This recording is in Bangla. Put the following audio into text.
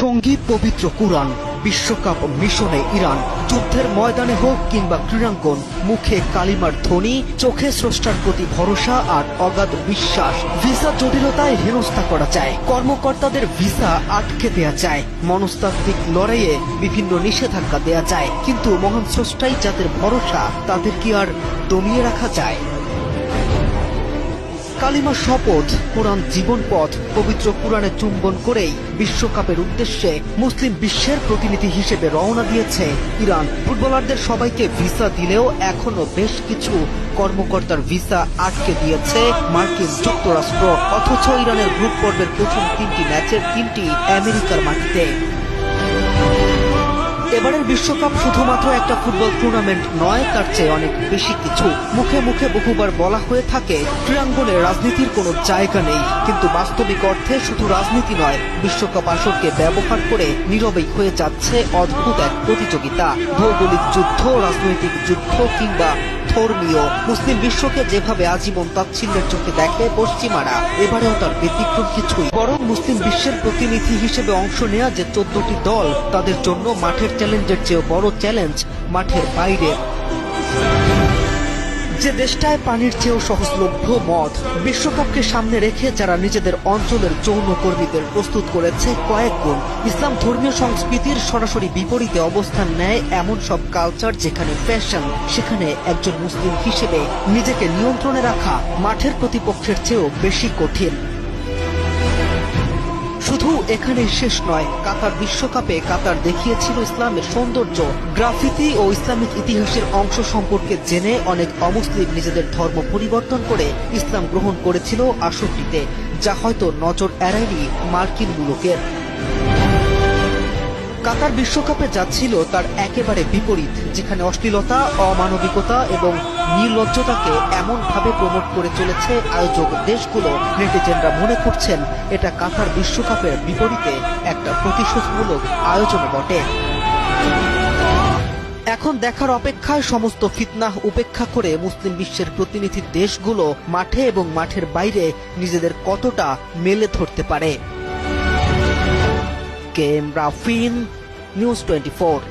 সঙ্গী পবিত্র কুরআন, বিশ্বকাপ মিশনে ইরান, যুদ্ধের ময়দানে হোক কিংবা ক্রীড়াঙ্গন, মুখে কালিমার ধ্বনি, চোখে স্রষ্টার প্রতি ভরসা আর অগাধ বিশ্বাস। ভিসা জটিলতায় হেনস্থা করা যায়, কর্মকর্তাদের ভিসা আটকে দেয়া যায়, মনস্তাত্ত্বিক লড়াইয়ে বিভিন্ন নিষেধাজ্ঞা দেয়া যায়, কিন্তু মহান স্রষ্টাই যাদের ভরসা তাদের কি আর দমিয়ে রাখা যায়? কালিমা শপথ, কোরআন জীবন পথ, পবিত্র কোরআনে চুম্বন করেই বিশ্বকাপের উদ্দেশ্যে মুসলিম বিশ্বের প্রতিনিধি হিসেবে রওনা দিয়েছে ইরান। ফুটবলারদের সবাইকে ভিসা দিলেও এখনো বেশ কিছু কর্মকর্তার ভিসা আটকে দিয়েছে মার্কিন যুক্তরাষ্ট্র। অথচ ইরানের গ্রুপ পর্বের প্রথম 3টি ম্যাচের 3টি আমেরিকার মাটিতে। এবারের বিশ্বকাপ শুধুমাত্র একটা ফুটবল টুর্নামেন্ট নয়, তার চেয়ে অনেক বেশি কিছু। মুখে মুখে বহুবার বলা হয়ে থাকে ক্রীড়াঙ্গনে রাজনীতির কোনো জায়গা নেই, কিন্তু বাস্তবিক অর্থে শুধু রাজনীতি নয়, বিশ্বকাপ আসরকে ব্যবহার করে নীরবেই হয়ে যাচ্ছে অদ্ভুত এক প্রতিযোগিতা। ভৌগোলিক যুদ্ধ, রাজনৈতিক যুদ্ধ কিংবা ধর্মীয়। মুসলিম বিশ্বকে যেভাবে আজীবন তাচ্ছিল্যের চোখে দেখে পশ্চিমারা, এবারেও তার ব্যতিক্রম কিছুই। বরং মুসলিম বিশ্বের প্রতিনিধি হিসেবে অংশ নেয়া যে 14টি দল, তাদের জন্য মাঠের চ্যালেঞ্জের চেয়েও বড় চ্যালেঞ্জ মাঠের বাইরে। যে দেশটায় পানির চেয়েও সহজলভ্য মদ, বিশ্বকাপকে সামনে রেখে যারা নিজেদের অঞ্চলের যৌন কর্মীদের প্রস্তুত করেছে কয়েক গুণ। ইসলাম ধর্মীয় সংস্কৃতির সরাসরি বিপরীতে অবস্থান নেয় এমন সব কালচার যেখানে ফ্যাশন, সেখানে একজন মুসলিম হিসেবে নিজেকে নিয়ন্ত্রণে রাখা মাঠের প্রতিপক্ষের চেয়েও বেশি কঠিন। শুধু এখানেই শেষ নয়, কাতার বিশ্বকাপে কাতার দেখিয়েছিল ইসলামের সৌন্দর্য। গ্রাফিতি ও ইসলামিক ইতিহাসের অংশ সম্পর্কে জেনে অনেক অমুসলিম নিজেদের ধর্ম পরিবর্তন করে ইসলাম গ্রহণ করেছিল আসরটিতে, যা হয়তো নজর এড়ায়নি মার্কিন মুলুকের। কাতার বিশ্বকাপে যাচ্ছিল তার একেবারে বিপরীত, যেখানে অশ্লীলতা, অমানবিকতা এবং নির্লজ্জতাকে এমনভাবে প্রমোট করে চলেছে আয়োজক দেশগুলো, নেটিজেনরা মনে করছেন এটা কাতার বিশ্বকাপের বিপরীতে একটা প্রতিশোধমূলক আয়োজন বটে। এখন দেখার অপেক্ষায় সমস্ত ফিতনাহ উপেক্ষা করে মুসলিম বিশ্বের প্রতিনিধি দেশগুলো মাঠে এবং মাঠের বাইরে নিজেদের কতটা মেলে ধরতে পারে। K M Rafin, news 24।